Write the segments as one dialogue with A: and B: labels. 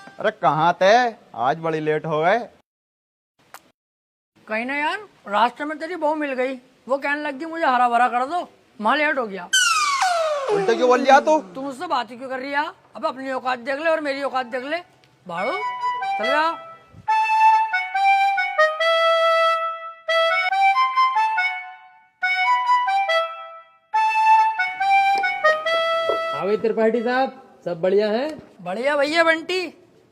A: अरे कहाँ थे? आज बड़ी लेट हो गए।
B: कहीं ना यार, रास्ते में तेरी बहू मिल गई। वो कहने लगी मुझे हरा भरा कर दो, वहाँ लेट हो गया।
A: उल्टे क्यों बोल लिया तू?
B: तू मुझसे बात ही क्यों कर रही है? अब अपनी औकात देख ले और मेरी औकात देख ले। भाड़ू चल जा।
C: हाँ भाई त्रिपाठी साहब, सब बढ़िया है?
B: बढ़िया भैया बंटी।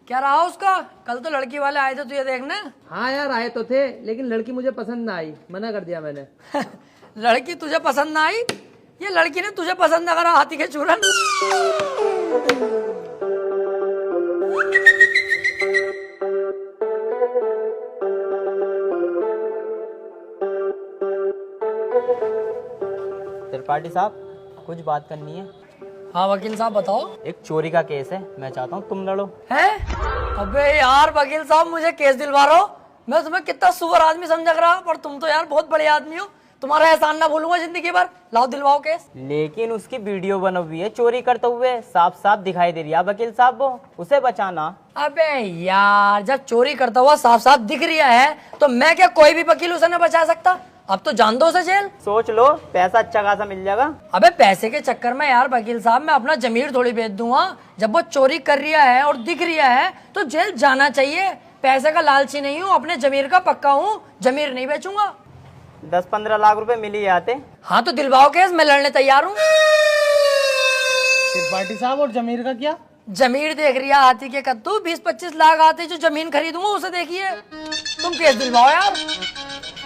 B: क्या रहा उसका? कल तो लड़की वाले आए थे तुझे देखने।
C: हाँ यार आए तो थे, लेकिन लड़की मुझे पसंद ना आई, मना कर दिया मैंने।
B: लड़की तुझे पसंद ना आई? ये लड़की ने तुझे पसंद ना करा, हाथी के चूरन।
D: त्रिपाठी साहब, कुछ बात करनी है।
B: हाँ वकील साहब बताओ।
D: एक चोरी का केस है, मैं चाहता हूँ तुम लड़ो।
B: है? अबे यार वकील साहब, मुझे केस दिलवा रहा हो। मैं तुम्हें कितना सुअर आदमी समझ रहा, पर तुम तो यार बहुत बड़े आदमी हो। तुम्हारा एहसान ना भूलूंगा जिंदगी भर। लाओ दिलवाओ केस।
D: लेकिन उसकी वीडियो बनी हुई है चोरी करते हुए, साफ साफ दिखाई दे रही है वकील साहब, वो उसे बचाना।
B: अबे यार, जब चोरी करता हुआ साफ साफ दिख रहा है तो मैं क्या कोई भी वकील उसे न बचा सकता? अब तो जान दो उसे जेल।
D: सोच लो, पैसा अच्छा खासा मिल जाएगा।
B: अबे पैसे के चक्कर में यार वकील साहब मैं अपना जमीर थोड़ी बेच दूंगा। जब वो चोरी कर रहा है और दिख रहा है तो जेल जाना चाहिए। पैसे का लालची नहीं हूँ, अपने जमीर का पक्का हूँ, जमीर नहीं बेचूंगा।
D: 10-15 लाख रुपए मिल ही जाते।
B: हाँ तो दिलवाओ केस, मैं लड़ने तैयार हूँ।
C: त्रिपाठी साहब और जमीर का क्या?
B: जमीर देख रही है हाथी के कद्दू, 20-25 लाख आते जो जमीन खरीदूंगा उसे देखिए। तुम केस दिलवाओ यार।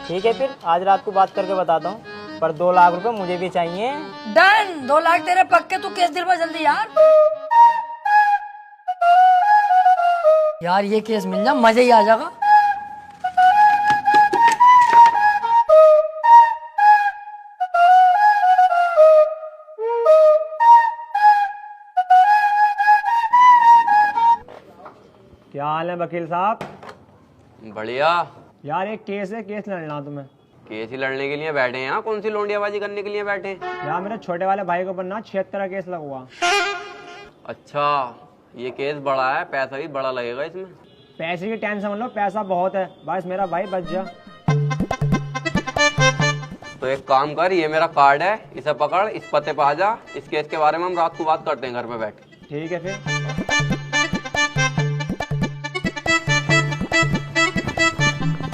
D: ठीक है फिर आज रात को बात करके बताता हूँ, पर 2 लाख रुपए मुझे भी चाहिए।
B: डन, 2 लाख तेरे पक्के। तू केस दिलवा जल्दी यार। यार ये केस मिल जा, मजा ही आ जाएगा।
E: क्या हाल है वकील साहब?
F: बढ़िया।
E: यार एक केस है, केस लड़ना तुम्हें।
F: केस ही लड़ने के लिए बैठे हैं यहाँ? कौन सी लोंडियाबाजी करने के लिए बैठे हैं?
E: यार मेरे छोटे वाले भाई के ऊपर ना 76 का केस लगा।
F: अच्छा, ये केस बड़ा है, पैसा भी बड़ा लगेगा इसमें।
E: पैसे की टेंशन मत लो, पैसा बहुत है, बस मेरा भाई बच जा।
F: तो एक काम कर, ये मेरा कार्ड है, इसे पकड़, इस पते पे आ जा। इस केस के बारे में हम रात को बात करते हैं घर पे बैठ के।
E: ठीक है फिर।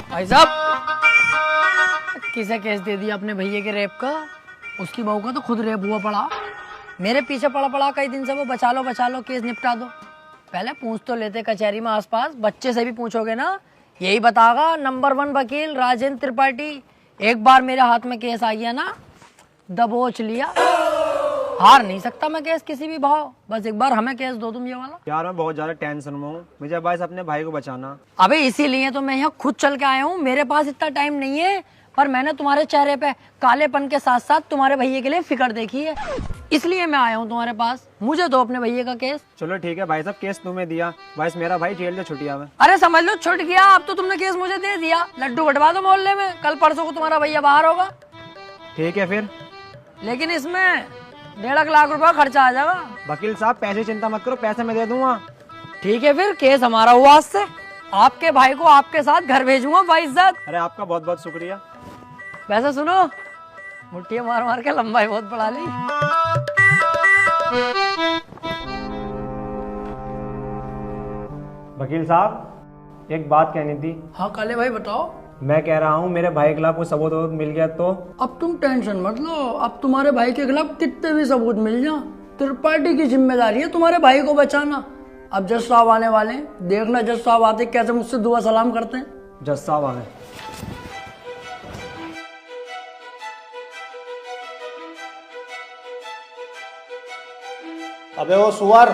B: भाई साहब, किसे केस दे दिया अपने भैया के रेप का? उसकी बहू का तो खुद रेप हुआ पड़ा। मेरे पीछे पड़ा पड़ा कई दिन से वो, बचा लो केस निपटा दो। पहले पूछ तो लेते कचहरी में आसपास, बच्चे से भी पूछोगे ना, यही बतागा नंबर 1 वकील राजेंद्र त्रिपाठी। एक बार मेरे हाथ में केस आ गया ना, दबोच लिया। हार नहीं सकता मैं केस किसी भी भाव। बस एक बार हमें केस दो तुम ये वाला।
E: यार मैं बहुत ज्यादा टेंशन में हूँ, मुझे बस अपने भाई को बचाना।
B: अबे इसीलिए तो मैं यहाँ खुद चल के आया हूँ। मेरे पास इतना टाइम नहीं है, पर मैंने तुम्हारे चेहरे पे कालेपन के साथ साथ तुम्हारे भैया के लिए फिक्र देखी है, इसलिए मैं आया हूँ तुम्हारे पास। मुझे दो अपने भैया का केस।
E: चलो ठीक है भाई साहब, केस तुम्हें दिया, बस मेरा भाई जेल से छुट्टिया में।
B: अरे समझ लो छुट गया। अब तो तुमने केस मुझे दे दिया, लड्डू बटवा दो मोहल्ले में। कल परसों को तुम्हारा भैया बाहर होगा।
E: ठीक है फिर।
B: लेकिन इसमें 1.5 लाख रुपया खर्चा आ जाएगा।
E: वकील साहब पैसे चिंता मत करो, पैसे मैं दे दूंगा।
B: ठीक है फिर, केस हमारा हुआ आज से। आपके भाई को आपके साथ घर भेजूंगा बाइज्जत।
E: अरे आपका बहुत बहुत शुक्रिया।
B: वैसे सुनो, मुट्ठी मार मार के लंबाई बहुत बढ़ा ली।
E: वकील साहब एक बात कहनी थी।
B: हाँ काले भाई बताओ।
E: मैं कह रहा हूँ मेरे भाई के खिलाफ कोई सबूत मिल गया तो?
B: अब तुम टेंशन मत लो, अब तुम्हारे भाई के खिलाफ कितने भी सबूत मिल जाए, त्रिपाठी की जिम्मेदारी है तुम्हारे भाई को बचाना। अब जज साहब आने वाले हैं, देखना जज साहब आते कैसे मुझसे दुआ सलाम करते हैं।
E: जज साहब आ गए।
G: अबे वो सुअर,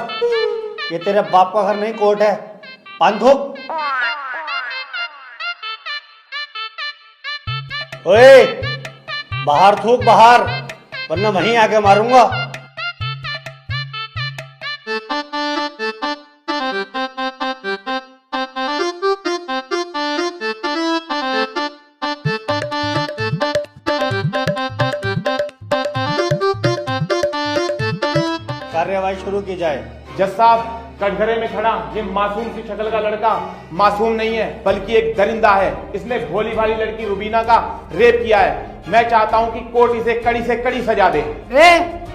G: ये तेरे बाप का घर नहीं कोर्ट है। पान थूक। ओए बाहर थूक बाहर, वरना वहीं आके मारूंगा। कार्यवाही शुरू की जाए।
H: जज साहब कटघरे में खड़ा ये मासूम सी शक्ल का लड़का मासूम नहीं है बल्कि एक दरिंदा है। इसने भोली भाली लड़की रुबीना का रेप किया है। मैं चाहता हूँ कि कोर्ट इसे कड़ी से कड़ी सजा दे।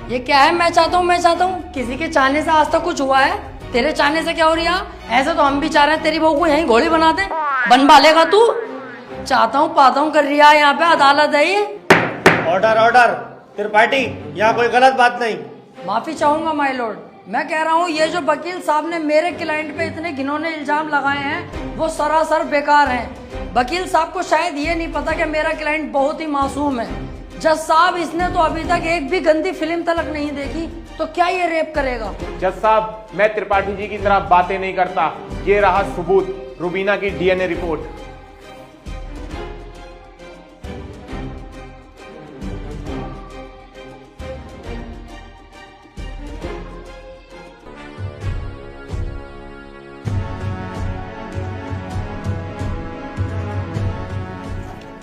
B: ये क्या है? मैं चाहता हूँ किसी के चाहने से आज तक कुछ हुआ है? तेरे चाहने से क्या हो रही है? ऐसे तो हम भी चाह रहे हैं तेरी बहू को यहीं घोड़ी बना दे। बनवा लेगा तू? चाहता हूँ पाता हूँ कर रिया है, यहाँ पे अदालत है ये।
G: ऑर्डर ऑर्डर त्रिपाठी, यहाँ कोई गलत बात नहीं।
B: माफी चाहूंगा माय लॉर्ड। मैं कह रहा हूँ ये जो वकील साहब ने मेरे क्लाइंट पे इतने घिनौने इल्जाम लगाए हैं वो सरासर बेकार हैं। वकील साहब को शायद ये नहीं पता कि मेरा क्लाइंट बहुत ही मासूम है। जज साहब इसने तो अभी तक एक भी गंदी फिल्म तलक नहीं देखी, तो क्या ये रेप करेगा?
H: जज साहब, मैं त्रिपाठी जी की तरह बातें नहीं करता। ये रहा सबूत, रुबीना की डीएनए रिपोर्ट।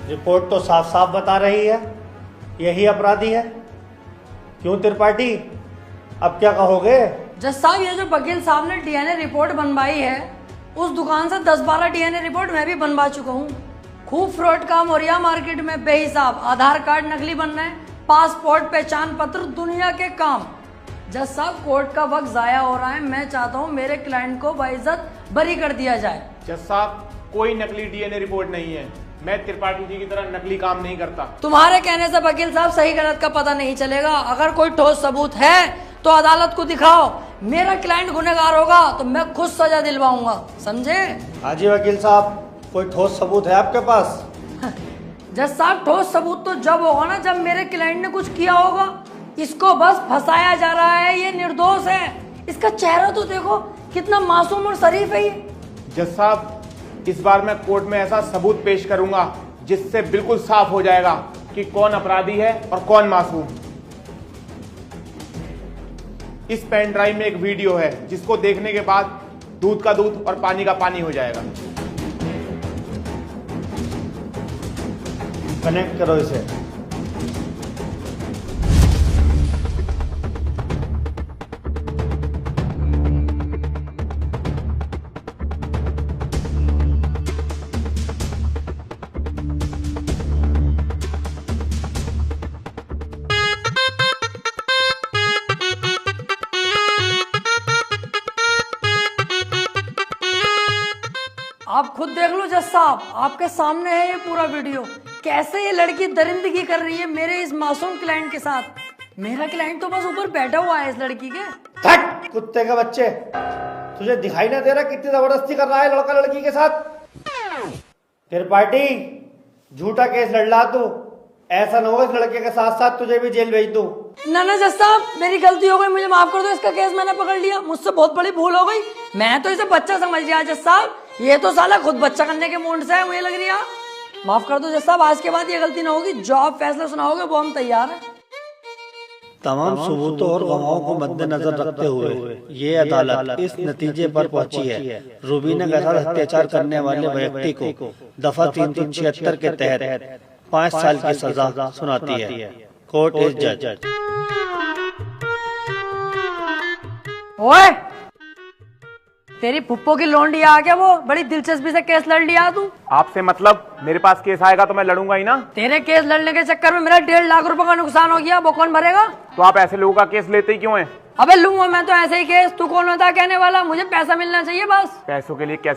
G: रिपोर्ट तो साफ साफ बता रही है यही अपराधी है। क्यों त्रिपाठी, अब क्या कहोगे?
B: जज साहब, ये जो वकील साहब ने डीएनए रिपोर्ट बनवाई है उस दुकान से 10-12 डीएनए रिपोर्ट मैं भी बनवा चुका हूँ। खूब फ्रॉड काम हो रहा मार्केट में बेहिसाब। आधार कार्ड नकली बन रहे हैं, पासपोर्ट पहचान पत्र दुनिया के काम। जज साहब, कोर्ट का वक्त जाया हो रहा है। मैं चाहता हूँ मेरे क्लाइंट को बाइज्जत बरी कर दिया जाए।
H: जज साहब, कोई नकली डीएनए रिपोर्ट नहीं है। मैं त्रिपाठी जी की तरह नकली काम नहीं करता।
B: तुम्हारे कहने से वकील साहब सही गलत का पता नहीं चलेगा। अगर कोई ठोस सबूत है तो अदालत को दिखाओ। मेरा क्लाइंट गुनहगार होगा तो मैं खुद सजा दिलवाऊंगा, समझे?
G: हाँ जी वकील साहब, कोई ठोस सबूत है आपके पास?
B: जज साहब, ठोस सबूत तो जब होगा ना जब मेरे क्लाइंट ने कुछ किया होगा। इसको बस फंसाया जा रहा है, ये निर्दोष है। इसका चेहरा तो देखो कितना मासूम और शरीफ है ये।
H: जज साहब, इस बार मैं कोर्ट में ऐसा सबूत पेश करूंगा जिससे बिल्कुल साफ हो जाएगा कि कौन अपराधी है और कौन मासूम। इस पेन ड्राइव में एक वीडियो है जिसको देखने के बाद दूध का दूध और पानी का पानी हो जाएगा।
G: कनेक्ट करो इसे।
B: आप खुद देख लो जज साहब, आपके सामने है ये पूरा वीडियो। कैसे ये लड़की दरिंदगी कर रही है मेरे इस मासूम क्लाइंट के साथ। मेरा क्लाइंट तो बस ऊपर बैठा हुआ है इस लड़की के।
G: हट कुत्ते के बच्चे, तुझे दिखाई ना दे रहा कितनी जबरदस्ती कर रहा है लड़का लड़की के साथ? त्रिपाठी, झूठा केस लड़ ला तू। ऐसा न हो इस लड़के के साथ साथ तुझे भी जेल भेज दूं।
B: ना जज साहब, मेरी गलती हो गई, मुझे माफ कर दो। इसका केस मैंने पकड़ लिया, मुझसे बहुत बड़ी भूल हो गई। मैं तो इसे बच्चा समझ लिया जज साहब। ये तो साला खुद बच्चा करने के मूड से है, मुझे लग रही है। माफ कर दो जज साहब, आज के बाद ये गलती ना होगी। जो आप फैसला सुनाओगे वो हम तैयार हैं।
G: तमाम सबूतों और गवाहों को मद्देनजर रखते हुए ये अदालत इस नतीजे पर पहुंची है, रुबीना के साथ अत्याचार करने वाले व्यक्ति को दफा 376 के तहत 5 साल की सजा सुनाती है। कोर्ट इज जज।
B: ओए, तेरी फुप्पो की लौंडी आ गया, वो बड़ी दिलचस्पी से केस लड़ लिया तू।
H: आपसे मतलब? मेरे पास केस आएगा तो मैं लड़ूंगा ही ना।
B: तेरे केस लड़ने के चक्कर में मेरा 1.5 लाख रुपए का नुकसान हो गया, वो कौन भरेगा?
H: तो आप ऐसे लोगों का केस लेते ही क्यों हैं?
B: अबे लूंगा मैं तो ऐसे ही केस। तू कौन होता कहने वाला? मुझे पैसा मिलना चाहिए बस।
H: पैसों के लिए कैसे